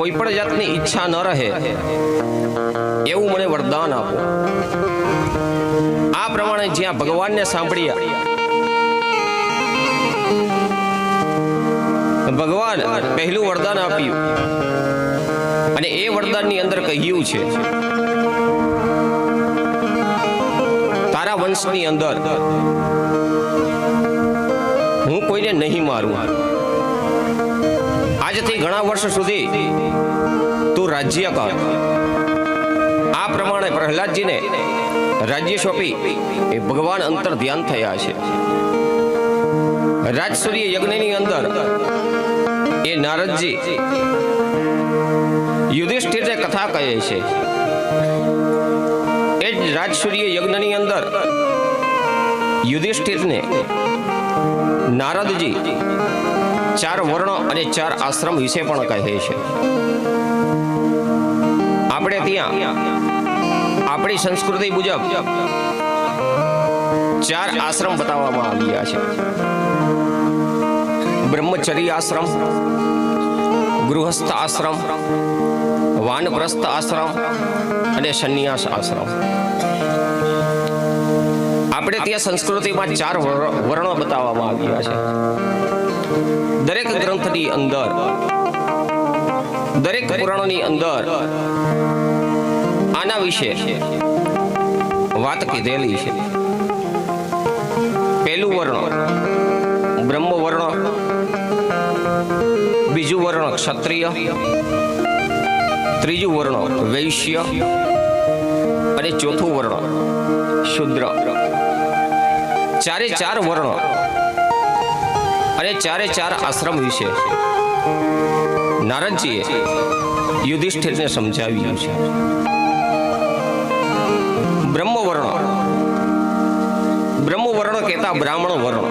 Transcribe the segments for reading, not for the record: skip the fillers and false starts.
કોઈ પણ જાતની ઈચ્છા ન રહે એવું મને વરદાન આપો. આ પ્રમાણે જ્યાં ભગવાનને સાંભળ્યા, ભગવાન પહેલું વરદાન આપ્યું અને એ વરદાનની અંદર કહ્યું છે, તારા વંશની અંદર હું કોઈને નહીં મારું. આજથી ઘણા વર્ષ સુધી તું રાજ્ય કર. આ પ્રમાણે પ્રહલાદજીને રાજ્ય સોંપી એ ભગવાન અંતર ધ્યાન થયા છે. રાજસૂર્ય યજ્ઞની અંદર એ નારદજી યુધિષ્ઠિરને કથા કહે છે. એ જ રાજસૂર્ય યજ્ઞની અંદર યુધિષ્ઠિરને નારદજી 4 વર્ણો અને 4 આશ્રમ વિશે પણ કહે છે. આપણે ત્યાં આપણી સંસ્કૃતિ મુજબ 4 આશ્રમ બતાવવામાં આવ્યા છે. બ્રહ્મચર્ય આશ્રમ, ગૃહસ્થ આશ્રમ, વાનપ્રસ્થ આશ્રમ અને સંન્યાસ આશ્રમ. આપણે ત્યાં સંસ્કૃતિમાં 4 વર્ણો બતાવવામાં આવ્યા છે. દરેક ગ્રંથની અંદર, દરેક પુરાણોની અંદર આના વિશે વાત કીધેલી છે. પહેલું વર્ણ બ્રહ્મ વર્ણ, બીજું વર્ણ ક્ષત્રિય, ત્રીજું વર્ણ વૈશ્ય અને ચોથું વર્ણ શૂદ્ર. 4 વર્ણ અને 4 આશ્રમ વિશે નારદજીએ યુધિષ્ઠિરને સમજાવ્યું છે. બ્રહ્મવર્ણ કહેતા બ્રાહ્મણ વર્ણ,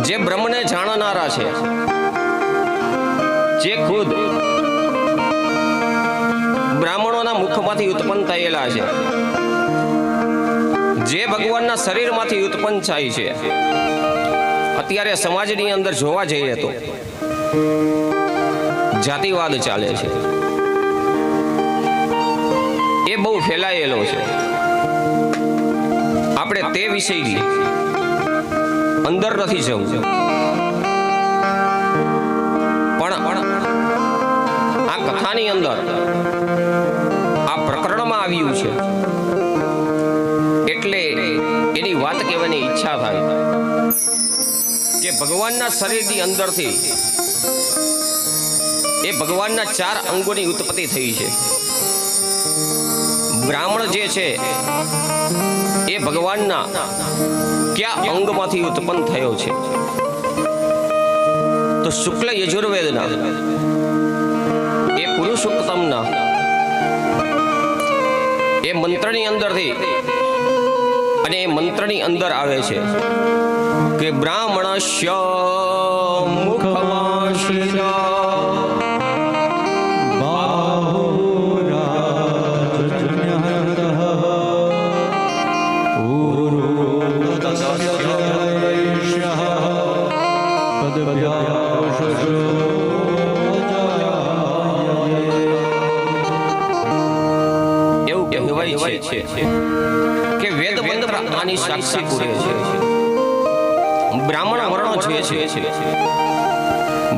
જે બ્રહ્મને જાણનારા છે, જે ખુદ બ્રાહ્મણોના મુખમાંથી ઉત્પન્ન થયેલા છે, જે ભગવાનના શરીરમાંથી ઉત્પન્ન થાય છે. અત્યારે સમાજની અંદર જોવા જઈએ તો જાતિવાદ ચાલે છે, એ બહુ ફેલાયેલો છે. આપણે તે વિષયની અંદર નથી જવું, પણ આ કથાની અંદર આ પ્રકરણમાં આવ્યું છે એટલે એની વાત કહેવાની ઈચ્છા થાય કે ભગવાનના શરીરની અંદરથી એ ભગવાનના 4 અંગોની ઉત્પત્તિ થઈ છે. બ્રાહ્મણ જે છે એ ભગવાનના કયા અંગમાંથી ઉત્પન્ન થયો છે? તો શુક્લ યજુર્વેદના એ પુરુષોત્તમના એ મંત્રની અંદરથી, અને એ મંત્રની અંદર આવે છે કે બ્રાહ્મણસ્ય મુખમાશિના કે વેદ મંત્ર આની સાક્ષી પૂરે છે. બ્રાહ્મણ વર્ણો છે,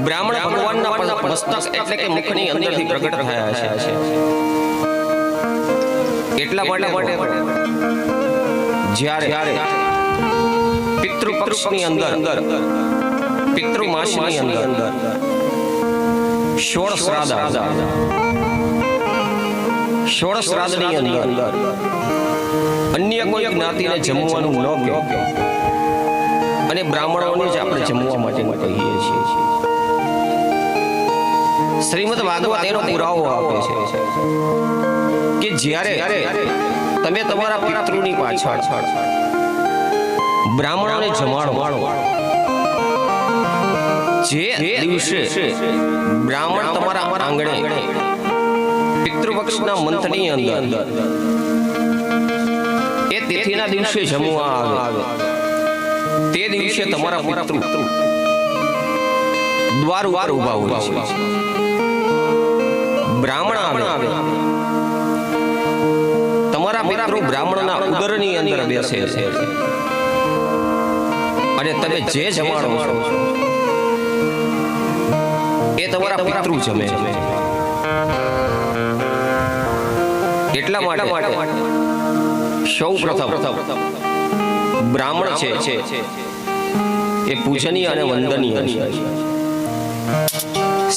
બ્રાહ્મણ ભગવાનના મસ્તક એટલે કે મુખની અંદરથી પ્રગટ થયા છે. એટલા માટે જ્યારે પિતૃપક્ષની અંદર, પિતૃમાસની અંદર 16 શ્રાદ્ધ, 16 શ્રાદ્ધની અંદર અન્ય કોઈ જ્ઞાતિને જમવાનું ન કહે અને બ્રાહ્મણોને જ આપણે જમવા માટે કહીએ છીએ. શ્રીમદ ભાગવત એનો પુરાવો આપે છે કે જ્યારે તમે તમારા પિતૃની પાછળ બ્રાહ્મણોને જમાડો, જે દિવસે બ્રાહ્મણ તમારા આંગણે પિતૃપક્ષના મંથની અંદર એ તિથિના દિવસે જમવા આવે, તે દિવસે તમારા પિતૃ દ્વાર ઉપર ઊભા હોય છે. બ્રાહ્મણ આવે, તમારા પિતૃ બ્રાહ્મણના ઉદરની અંદર બેસે છે અને તમે જે જમાડો છો એ તમારા પિતૃ જમે છે. એટલા માટે સૌ પ્રથમ બ્રાહ્મણ છે એ પૂજનીય અને વંદનીય છે.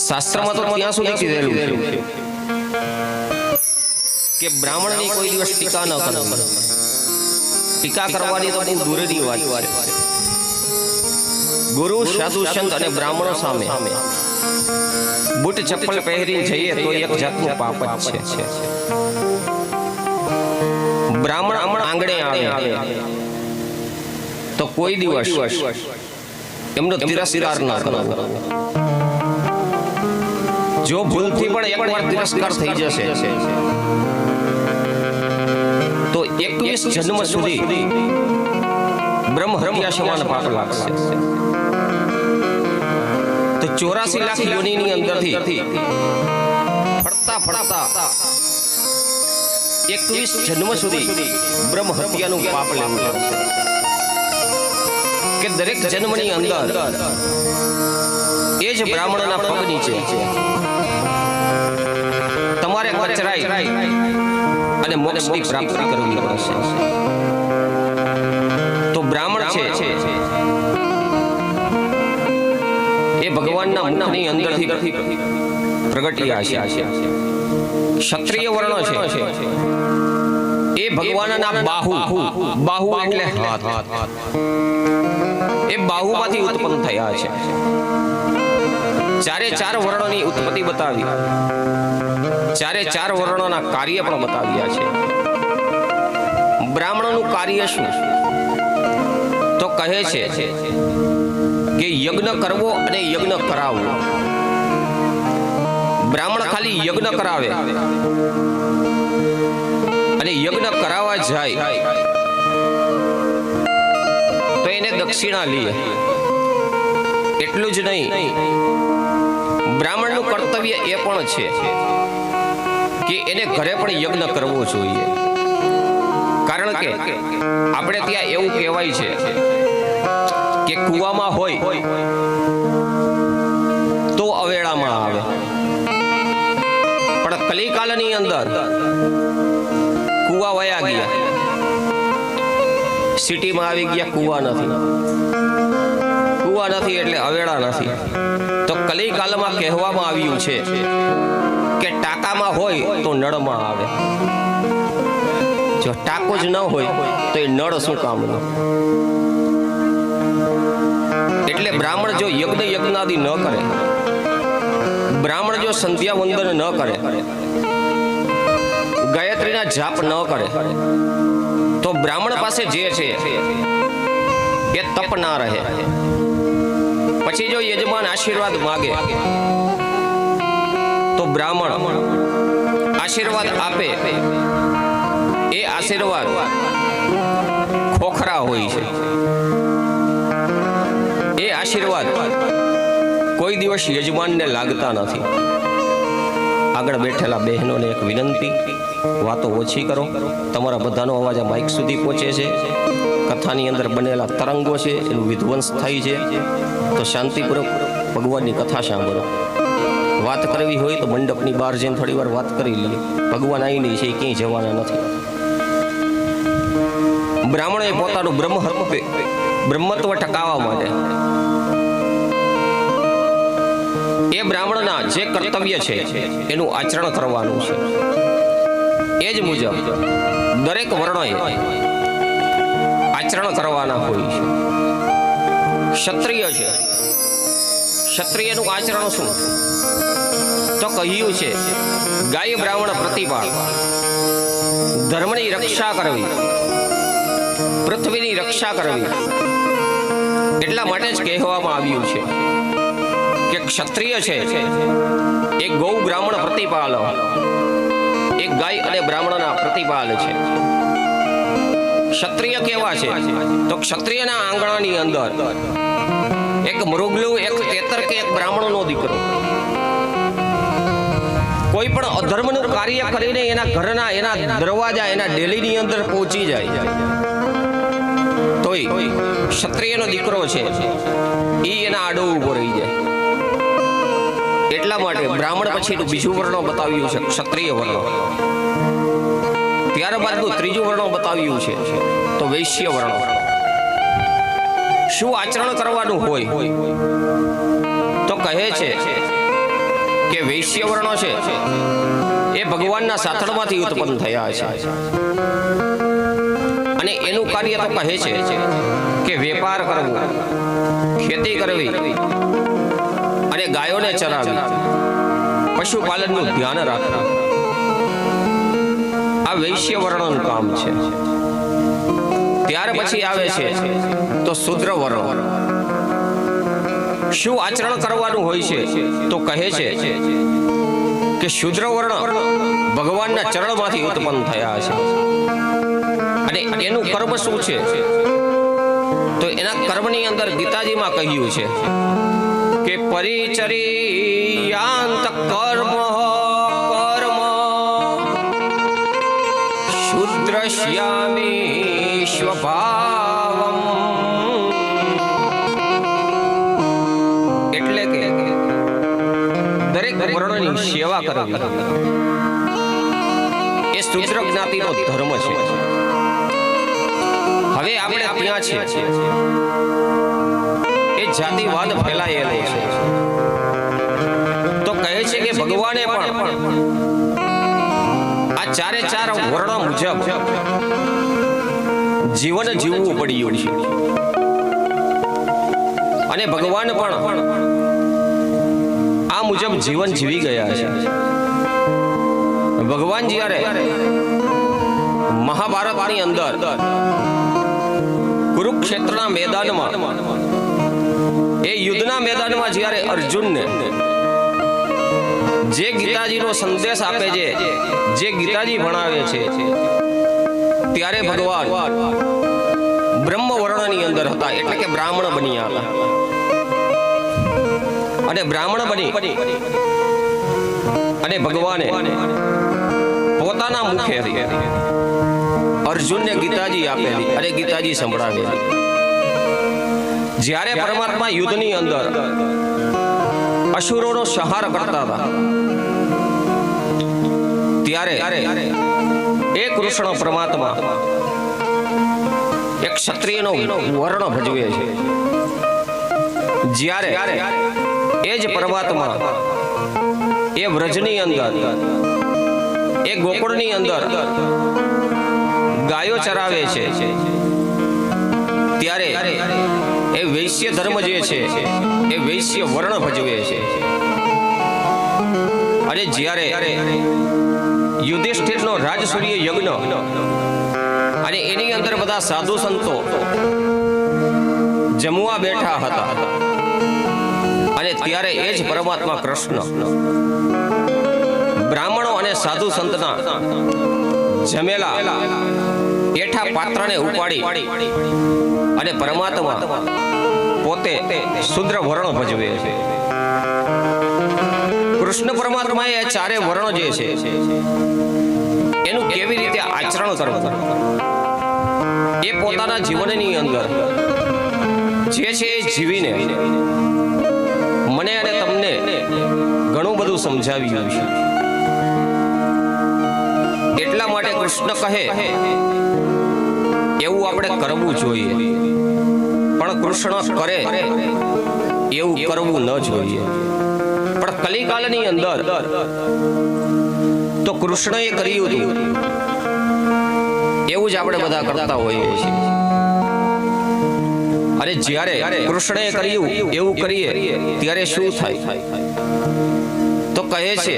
શાસ્ત્રમાં તો ત્યાં સુધી કીધેલું છે કે બ્રાહ્મણની કોઈ દિવસ ટીકા ન કરવી. ટીકા કરવાની તો બહુ દૂરની વાત છે. ગુરુ, સાધુ, સંત અને બ્રાહ્મણો સામે બૂટ ચપ્પલ પહેરીને જઈએ તો એક જાતનું પાપ જ છે. બ્રાહ્મણ આંગણે આવે તો કોઈ દિવસ એમનો તિરસ્કાર ન કરવો. જો ભૂલથી પણ એકવાર તિરસ્કાર થઈ જશે તો 21 જન્મ સુધી બ્રહ્મ હત્યા સમાન પાપ લાગશે. તો 84 લાખ યોનિની અંદરથી ફરતા 21 જન્મ સુધી બ્રહ્મ હત્યાનું પાપ લેવું પડશે. કે દરેક જન્મની અંદર એ જ બ્રાહ્મણના પગ નીચે તમારે કચરાઈ અને મોક્ષની પ્રાપ્તિ કરવી પડશે. તો બ્રાહ્મણ છે એ ભગવાનના મુખની અંદરથી પ્રગટ્યા છે. ક્ષત્રિય વર્ણ છે એ ભગવાનના બાહુ એટલે હાથ, એ બાહુમાંથી ઉત્પન્ન થયા છે. ચારે ચાર વર્ણોની ઉત્પત્તિ બતાવી, ચારે ચાર વર્ણોના કાર્ય પણ બતાવ્યા છે. બ્રાહ્મણનું કાર્ય શું? તો કહે છે કે યજ્ઞ કરવો અને યજ્ઞ કરાવવો. બ્રાહ્મણ ખાલી યજ્ઞ કરાવે અને યજ્ઞ કરાવવા જાય તો એને દક્ષિણા લે. એટલું જ નહીં, બ્રાહ્મણનું કર્તવ્ય એ પણ છે કે એને ઘરે પણ યજ્ઞ કરવો જોઈએ. કારણ કે આપણે ત્યાં એવું કહેવાય છે કે કૂવામાં હોય તો અવેળામાં આવે, પણ કલિકાલની અંદર કૂવા વયા ગયા, સિટીમાં આવી ગયા, કૂવા નથી એટલે અવેળા નથી. તો કલિકાલમાં કહેવામાં આવ્યું છે કે ટાંકામાં હોય તો નળમાં આવે. જો ટાંકો જ ન હોય તો એ નળ શું કામનો? એટલે બ્રાહ્મણ જો યજ્ઞાદિ ન કરે, બ્રાહ્મણ જો સંધ્યા વંદન ન કરે, ગાયત્રીના જાપ ન કરે, તો બ્રાહ્મણ પાસે જે છે એ તપ ના રહે. પછી જો યજમાન આશીર્વાદ માગે તો બ્રાહ્મણ આશીર્વાદ આપે, એ આશીર્વાદ ખોખરા હોય છે. એ આશીર્વાદ કોઈ દિવસ યજમાનને લાગતા નથી. આગળ બેઠેલા બહેનોને એક વિનંતી, વાતો ઓછી કરો. તમારા બધાનો અવાજ આ માઇક સુધી પહોંચે છે. કથાની અંદર બનેલા તરંગો છે એનું વિધ્વંસ થાય છે. તો શાંતિપૂર્વક ભગવાનની કથા સાંભળો. વાત કરવી હોય તો મંડપની બહાર જઈને થોડી વાર વાત કરી લઈએ. ભગવાન આવી નહીં છે, એ ક્યાંય જવાના નથી. બ્રાહ્મણોએ પોતાનું બ્રહ્મત્વ ટકાવવા માટે એ બ્રાહ્મણના જે કર્તવ્ય છે એનું આચરણ કરવાનું છે. એ જ મુજબ દરેક વર્ણોએ આચરણ કરવાના હોય છે. ક્ષત્રિય છે, ક્ષત્રિયનું આચરણ શું? તો કહ્યું છે ગાય બ્રાહ્મણ પ્રતિપાળ, ધર્મની રક્ષા કરવી, પૃથ્વીની રક્ષા કરવી. એટલા માટે જ કહેવામાં આવ્યું છે કે ક્ષત્રિય છે એ ગૌ બ્રાહ્મણ પ્રતિપાલ, એ ગાય અને બ્રાહ્મણના પ્રતિપાલ છે. ક્ષત્રિય કેવા છે? તો ક્ષત્રિયના આંગણાની અંદર એક મૃગલું, એક તેતર કે એક બ્રાહ્મણનો દીકરો કોઈ પણ અધર્મનું કાર્ય કરીને એના ઘરના, એના દરવાજા, એના ડેલીની અંદર પહોંચી જાય તોય ક્ષત્રિયનો દીકરો છે એ એના આડો ઉભો રહી જાય. એટલા માટે બ્રાહ્મણ પછીનું બીજું વર્ણ બતાવ્યું છે ક્ષત્રિય વર્ણ. ત્યારબાદનું ત્રીજું વર્ણ બતાવ્યું છે તો વૈશ્ય વર્ણ. શું આચરણ કરવાનું હોય તો કહે છે કે વૈશ્ય વર્ણો છે એ ભગવાનના સાથળમાંથી ઉત્પન્ન થયા છે અને એનું કાર્ય તો કહે છે કે વેપાર કરવો, ખેતી કરવી અને ગાયોને ચરાવવી, પશુપાલનનું ધ્યાન રાખવું, આ વૈશ્ય વર્ણનું કામ છે. ત્યાર પછી આવે છે તો શૂદ્ર વર્ણ. શું આચરણ કરવાનું હોય છે તો કહે છે કે શૂદ્ર વર્ણ ભગવાનના ચરણમાંથી ઉત્પન્ન થયા છે અને એનું કર્મ શું છે તો એના કર્મની અંદર ગીતાજીમાં કહ્યું છે કે પરિચર્યાંત કર્મ કર્મ શુદ્રશ્યામી સ્વભાવમ. એટલે કે દરેક વર્ણની સેવા કરવી એ શૂદ્ર જ્ઞાતિનો ધર્મ છે. હવે આપણે ત્યાં છે એ જાતિવાદ ફેલાયેલો છે તો કહે છે કે ભગવાને પણ આ ચારે ચાર વર્ણ મુજબ જીવન જીવવું પડ્યું છે અને ભગવાન પણ આ મુજબ જીવન જીવી ગયા છે. ભગવાન જ્યારે મહાભારતની અંદર કુરુક્ષેત્રના મેદાનમાં એ યુદ્ધના મેદાનમાં જ્યારે અર્જુનને જે ગીતાજીનો સંદેશ આપે છે, જે ગીતાજી ભણાવે છે, ત્યારે ભગવાન બ્રહ્મ વર્ણની અંદર હતા એટલે કે બ્રાહ્મણ બન્યા હતા અને બ્રાહ્મણ બની અને ભગવાને પોતાના મુખેથી અર્જુનને ગીતાજી આપેલી અને ગીતાજી સંભળાવેલી. જ્યારે પરમાત્મા યુદ્ધની અંદર અસુરોનો સંહાર કરતા હતા ત્યારે એ કૃષ્ણ પરમાત્મા એક ક્ષત્રિયનો વર્ણ ભજવે છે. જ્યારે એ જ પરમાત્મા એ વ્રજની અંદર, એ ગોકુળની અંદર ગાયો ચરાવે છે ત્યારે એ વૈશ્ય ધર્મ જે છે એ વૈશ્ય વર્ણ ભજવે છે. અને જ્યારે યુધિષ્ઠિરનો રાજસૂર્ય યજ્ઞ અને એની અંદર બધા સાધુ સંતો જમવા બેઠા હતા અને ત્યારે એ જ પરમાત્મા કૃષ્ણ બ્રાહ્મણો અને સાધુ સંતના જમેલા એઠા પાત્રને ઉપાડી અને પરમાત્મા પોતે શુદ્ર વર્ણ ભજવે છે. કૃષ્ણ પરમાત્માએ આ ચારે વર્ણ જે છે એનું કેવી રીતે આચરણ કરવું એ પોતાના જીવનની અંદર જે છે એ જીવીને મને અને તમને ઘણું બધું સમજાવ્યું છે. એટલા માટે કૃષ્ણ કહે એવું આપણે કરવું જોઈએ, પણ કૃષ્ણ કરે એવું કરવું ન જોઈએ. પણ કલિકાલની અંદર તો કૃષ્ણએ કર્યું હતું એવું જ આપણે બધા કરતા હોઈએ છીએ. અને જ્યારે કૃષ્ણએ કર્યું એવું કરીએ ત્યારે શું થાય તો કહે છે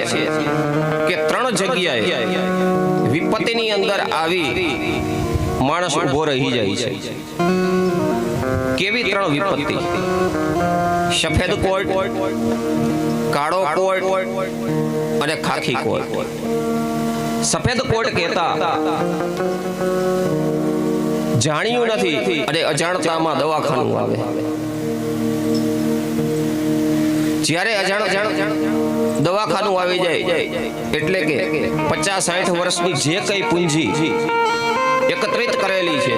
કે 3 જગ્યાએ વિપત્તિની અંદર આવી માણસ ઉભો રહી જાય છે. કેવી 3 વિપત્તિ? સફેદ કોટ, કાળો કોટ અને ખાખી કોટ. સફેદ કોટ કહેતા જાણ્યું નથી અને અજાણતામાં દવાખાનું આવે. જ્યારે અજાણ દવાખાનું આવી જાય એટલે કે 50-60 વર્ષની જે કઈ પૂંજી એકત્રિત કરેલી છે